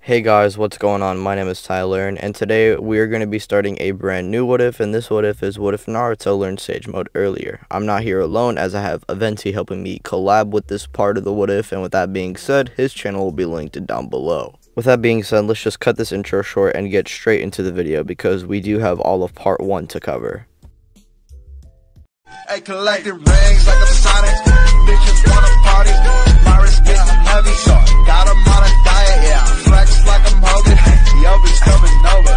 Hey guys, what's going on? My name is Tylearn, and today we are going to be starting a brand new what if, and this what if is what if Naruto learned Sage Mode earlier. I'm not here alone as I have Aventi helping me collab with this part of the what if, and with that being said, his channel will be linked down below. With that being said, let's just cut this intro short and get straight into the video because we do have all of part 1 to cover. Hey, collecting rings like a Sonic. Bitches wanna party. My wrist getting heavy. Got 'em on a diet, yeah. Flex like I'm Hogan. Yobi's coming over.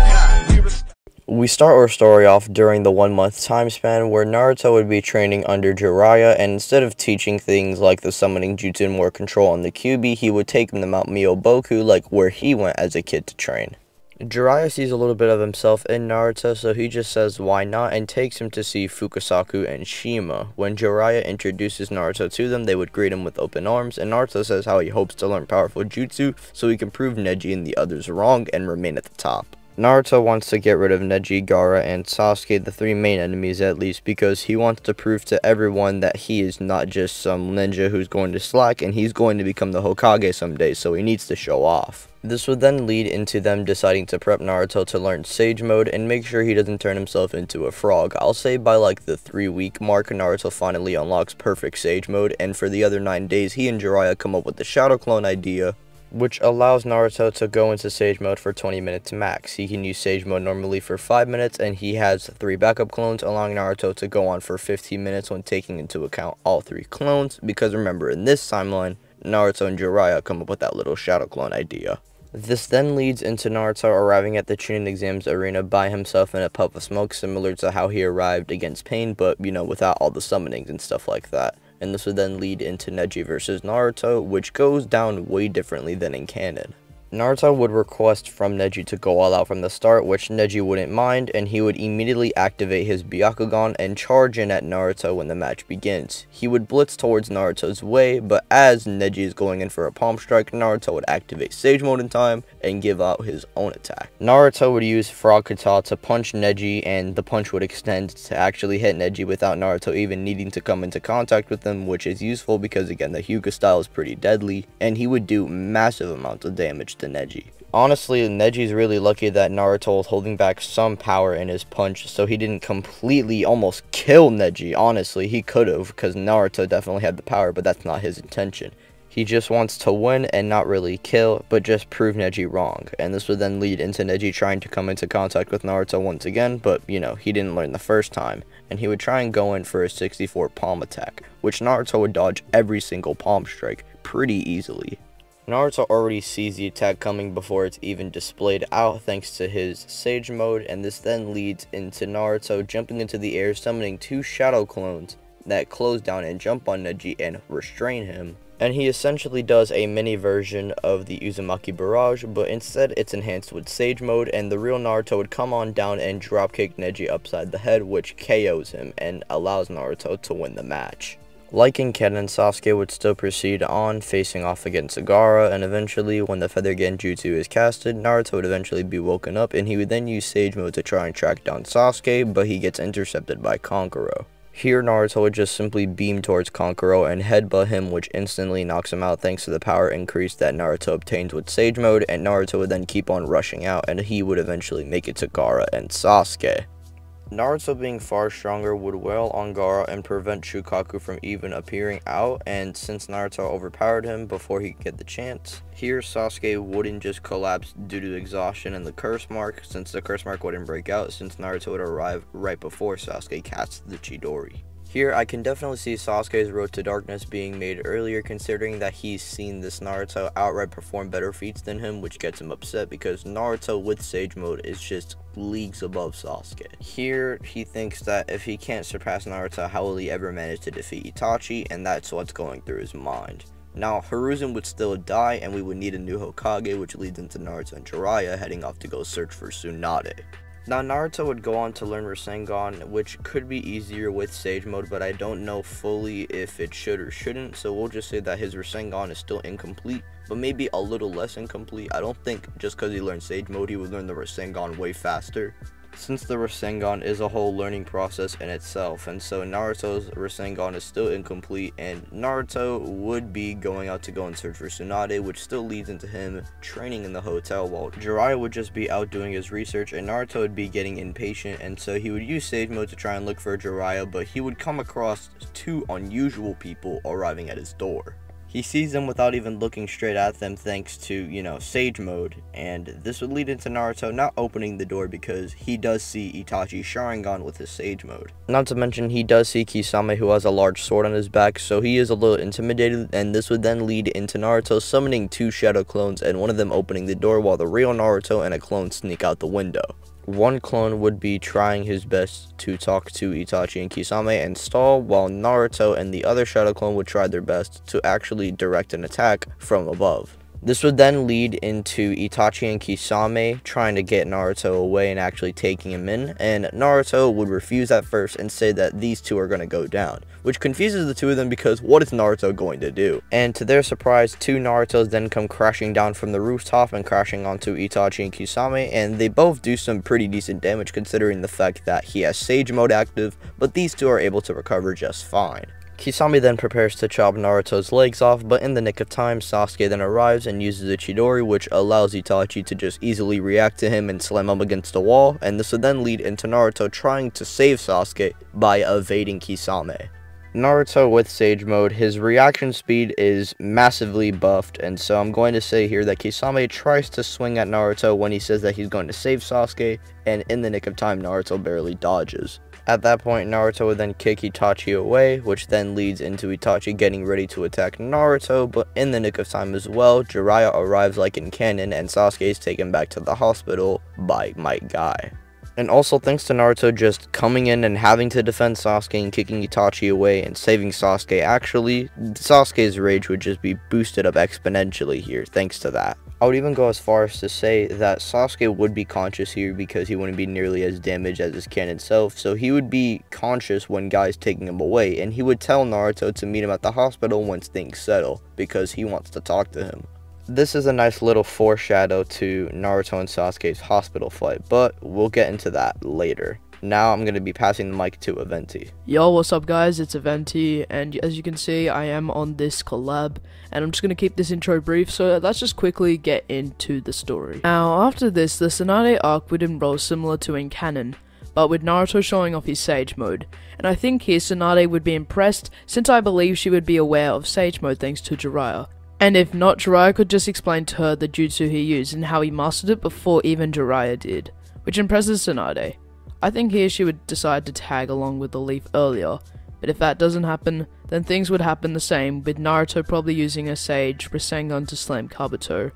We start our story off during the 1 month time span where Naruto would be training under Jiraiya, and instead of teaching things like the summoning jutsu and more control on the Kyuubi, he would take him to Mount Myoboku, like where he went as a kid to train. Jiraiya sees a little bit of himself in Naruto, so he just says why not and takes him to see Fukasaku and Shima. When Jiraiya introduces Naruto to them, they would greet him with open arms, and Naruto says how he hopes to learn powerful jutsu so he can prove Neji and the others wrong and remain at the top. Naruto wants to get rid of Neji, Gaara, and Sasuke, the 3 main enemies at least, because he wants to prove to everyone that he is not just some ninja who's going to slack, and he's going to become the Hokage someday, so he needs to show off. This would then lead into them deciding to prep Naruto to learn Sage Mode and make sure he doesn't turn himself into a frog. I'll say by like the 3-week mark, Naruto finally unlocks perfect Sage Mode, and for the other 9 days, he and Jiraiya come up with the Shadow Clone idea, which allows Naruto to go into Sage Mode for 20 minutes max. He can use Sage Mode normally for 5 minutes, and he has 3 backup clones, allowing Naruto to go on for 15 minutes when taking into account all 3 clones, because remember, in this timeline, Naruto and Jiraiya come up with that little Shadow Clone idea. This then leads into Naruto arriving at the Chunin exams arena by himself in a puff of smoke, similar to how he arrived against Pain, but, you know, without all the summonings and stuff like that. And this would then lead into Neji versus Naruto, which goes down way differently than in canon. Naruto would request from Neji to go all out from the start, which Neji wouldn't mind, and he would immediately activate his Byakugan and charge in at Naruto when the match begins. He would blitz towards Naruto's way, but as Neji is going in for a palm strike, Naruto would activate Sage Mode in time and give out his own attack. Naruto would use Frog Kata to punch Neji, and the punch would extend to actually hit Neji without Naruto even needing to come into contact with him, which is useful because, again, the Hyuga style is pretty deadly, and he would do massive amounts of damage to Neji. Honestly, Neji's really lucky that Naruto was holding back some power in his punch, so he didn't completely almost kill Neji. Honestly, he could have, because Naruto definitely had the power, but that's not his intention. He just wants to win and not really kill, but just prove Neji wrong. And this would then lead into Neji trying to come into contact with Naruto once again, but, you know, he didn't learn the first time. And he would try and go in for a 64 palm attack, which Naruto would dodge every single palm strike pretty easily. Naruto already sees the attack coming before it's even displayed out thanks to his Sage Mode, and this then leads into Naruto jumping into the air, summoning 2 Shadow Clones that close down and jump on Neji and restrain him. And he essentially does a mini version of the Uzumaki Barrage, but instead it's enhanced with Sage Mode, and the real Naruto would come on down and dropkick Neji upside the head, which KOs him and allows Naruto to win the match. Like in canon, Sasuke would still proceed on, facing off against Gaara, and eventually, when the Feather Genjutsu is casted, Naruto would eventually be woken up, and he would then use Sage Mode to try and track down Sasuke, but he gets intercepted by Kankuro. Here, Naruto would just simply beam towards Kankuro and headbutt him, which instantly knocks him out thanks to the power increase that Naruto obtains with Sage Mode, and Naruto would then keep on rushing out, and he would eventually make it to Gaara and Sasuke. Naruto, being far stronger, would wail on Gaara and prevent Shukaku from even appearing out, and since Naruto overpowered him before he could get the chance, here Sasuke wouldn't just collapse due to exhaustion and the curse mark, since the curse mark wouldn't break out since Naruto would arrive right before Sasuke cast the Chidori. Here, I can definitely see Sasuke's Road to Darkness being made earlier, considering that he's seen this Naruto outright perform better feats than him, which gets him upset because Naruto with Sage Mode is just leagues above Sasuke. Here, he thinks that if he can't surpass Naruto, how will he ever manage to defeat Itachi, and that's what's going through his mind. Now, Hiruzen would still die, and we would need a new Hokage, which leads into Naruto and Jiraiya heading off to go search for Tsunade. Now, Naruto would go on to learn Rasengan, which could be easier with Sage Mode, but I don't know fully if it should or shouldn't, so we'll just say that his Rasengan is still incomplete, but maybe a little less incomplete. I don't think just because he learned Sage Mode, he would learn the Rasengan way faster. since the Rasengan is a whole learning process in itself, and so Naruto's Rasengan is still incomplete, and Naruto would be going out to go and search for Tsunade, which still leads into him training in the hotel, while Jiraiya would just be out doing his research, and Naruto would be getting impatient, and so he would use Sage Mode to try and look for Jiraiya, but he would come across two unusual people arriving at his door. He sees them without even looking straight at them thanks to, Sage Mode, and this would lead into Naruto not opening the door because he does see Itachi's Sharingan with his Sage Mode. Not to mention, he does see Kisame, who has a large sword on his back, so he is a little intimidated, and this would then lead into Naruto summoning two shadow clones and one of them opening the door while the real Naruto and a clone sneak out the window. One clone would be trying his best to talk to Itachi and Kisame and stall, while Naruto and the other shadow clone would try their best to actually direct an attack from above. This would then lead into Itachi and Kisame trying to get Naruto away and actually taking him in, and Naruto would refuse at first and say that these two are going to go down, which confuses the two of them because what is Naruto going to do? And to their surprise, two Narutos then come crashing down from the rooftop and crashing onto Itachi and Kisame, and they both do some pretty decent damage considering the fact that he has Sage Mode active, but these two are able to recover just fine. Kisame then prepares to chop Naruto's legs off, but in the nick of time, Sasuke then arrives and uses a Chidori, which allows Itachi to just easily react to him and slam him against the wall, and this would then lead into Naruto trying to save Sasuke by evading Kisame. Naruto with Sage Mode, his reaction speed is massively buffed, and so I'm going to say here that Kisame tries to swing at Naruto when he says that he's going to save Sasuke, and in the nick of time, Naruto barely dodges. At that point, Naruto would then kick Itachi away, which then leads into Itachi getting ready to attack Naruto, but in the nick of time as well, Jiraiya arrives like in canon, and Sasuke is taken back to the hospital by Might Guy. And also thanks to Naruto just coming in and having to defend Sasuke and kicking Itachi away and saving Sasuke, actually, Sasuke's rage would just be boosted up exponentially here thanks to that. I would even go as far as to say that Sasuke would be conscious here because he wouldn't be nearly as damaged as his canon self, so he would be conscious when guys taking him away, and he would tell Naruto to meet him at the hospital once things settle, because he wants to talk to him. This is a nice little foreshadow to Naruto and Sasuke's hospital fight, but we'll get into that later. Now I'm going to be passing the mic to Aventi. Yo, what's up guys, it's Aventi, and as you can see, I am on this collab, and I'm just going to keep this intro brief, so let's just quickly get into the story. Now, after this, the Tsunade arc would enroll similar to in canon, but with Naruto showing off his Sage Mode, and I think here Tsunade would be impressed, since I believe she would be aware of Sage Mode thanks to Jiraiya. And if not, Jiraiya could just explain to her the jutsu he used and how he mastered it before even Jiraiya did, which impresses Tsunade. I think here she would decide to tag along with the leaf earlier, but if that doesn't happen, then things would happen the same, with Naruto probably using a Sage Rasengan to slam Kabuto.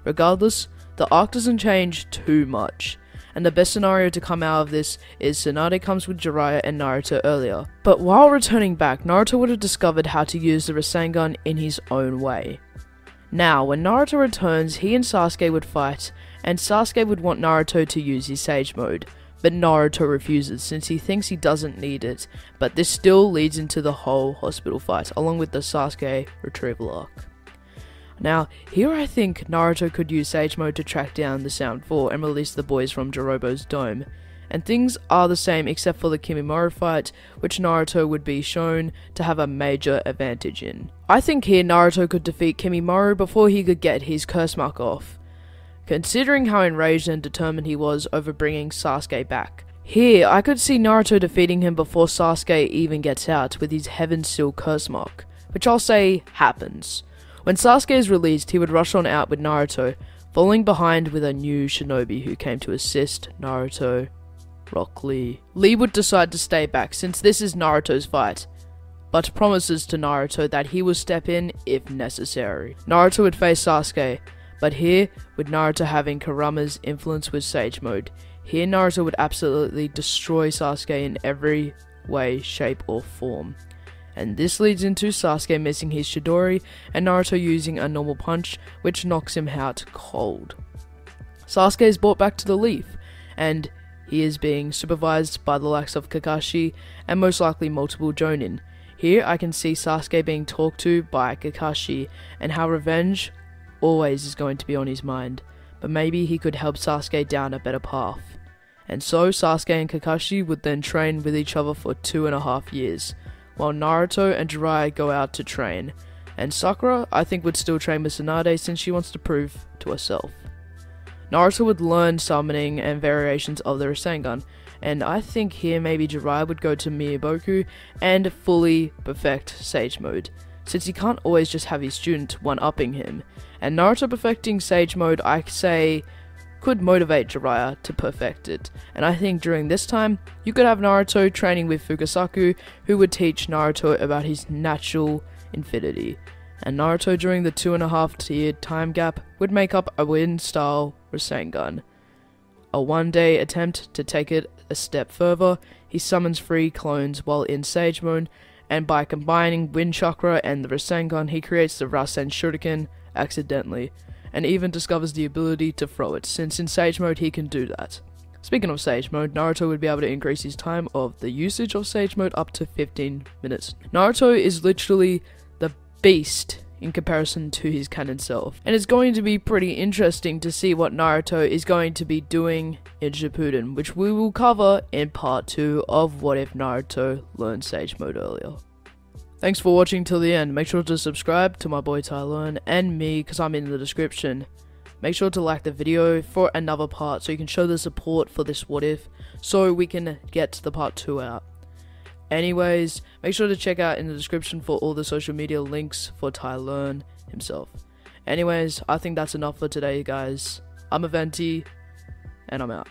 Regardless, the arc doesn't change too much, and the best scenario to come out of this is Tsunade comes with Jiraiya and Naruto earlier. But while returning back, Naruto would have discovered how to use the Rasengan in his own way. Now, when Naruto returns, he and Sasuke would fight, and Sasuke would want Naruto to use his Sage Mode, but Naruto refuses since he thinks he doesn't need it, but this still leads into the whole hospital fight, along with the Sasuke retrieval arc. Now, here I think Naruto could use Sage Mode to track down the Sound 4 and release the boys from Jirobo's dome, and things are the same except for the Kimimaro fight, which Naruto would be shown to have a major advantage in. I think here Naruto could defeat Kimimaro before he could get his curse mark off, considering how enraged and determined he was over bringing Sasuke back. Here, I could see Naruto defeating him before Sasuke even gets out with his Heaven Seal curse mark, which I'll say happens. When Sasuke is released, he would rush on out with Naruto, falling behind with a new shinobi who came to assist Naruto, Rock Lee. Lee would decide to stay back since this is Naruto's fight, but promises to Naruto that he will step in if necessary. Naruto would face Sasuke, but here, with Naruto having Kurama's influence with Sage Mode, here Naruto would absolutely destroy Sasuke in every way, shape or form. And this leads into Sasuke missing his Chidori and Naruto using a normal punch, which knocks him out cold. Sasuke is brought back to the leaf, and he is being supervised by the likes of Kakashi and most likely multiple Jonin. Here I can see Sasuke being talked to by Kakashi and how revenge always is going to be on his mind, but maybe he could help Sasuke down a better path. And so Sasuke and Kakashi would then train with each other for 2.5 years, while Naruto and Jiraiya go out to train. And Sakura, I think, would still train with Tsunade since she wants to prove to herself. Naruto would learn summoning and variations of the Rasengan, and I think here maybe Jiraiya would go to Miyaboku and fully perfect Sage Mode, since he can't always just have his student one-upping him. And Naruto perfecting Sage Mode, I say, could motivate Jiraiya to perfect it, and I think during this time, you could have Naruto training with Fukasaku, who would teach Naruto about his natural infinity, and Naruto during the 2.5-year time gap would make up a wind-style Rasengan. A one-day attempt to take it a step further, he summons 3 clones while in Sage Mode, and by combining Wind Chakra and the Rasengan, he creates the Rasen Shuriken accidentally, and even discovers the ability to throw it, since in Sage Mode he can do that. Speaking of Sage Mode, Naruto would be able to increase his time of the usage of Sage Mode up to 15 minutes. Naruto is literally the beast in comparison to his canon self, and it's going to be pretty interesting to see what Naruto is going to be doing in Shippuden, which we will cover in part 2 of What If Naruto Learned Sage Mode earlier. Thanks for watching till the end. Make sure to subscribe to my boy Tylearn and me, because I'm in the description. Make sure to like the video for another part so you can show the support for this What If, so we can get the part 2 out. Anyways, make sure to check out in the description for all the social media links for Tylearn himself. Anyways, I think that's enough for today, guys. I'm Aventi, and I'm out.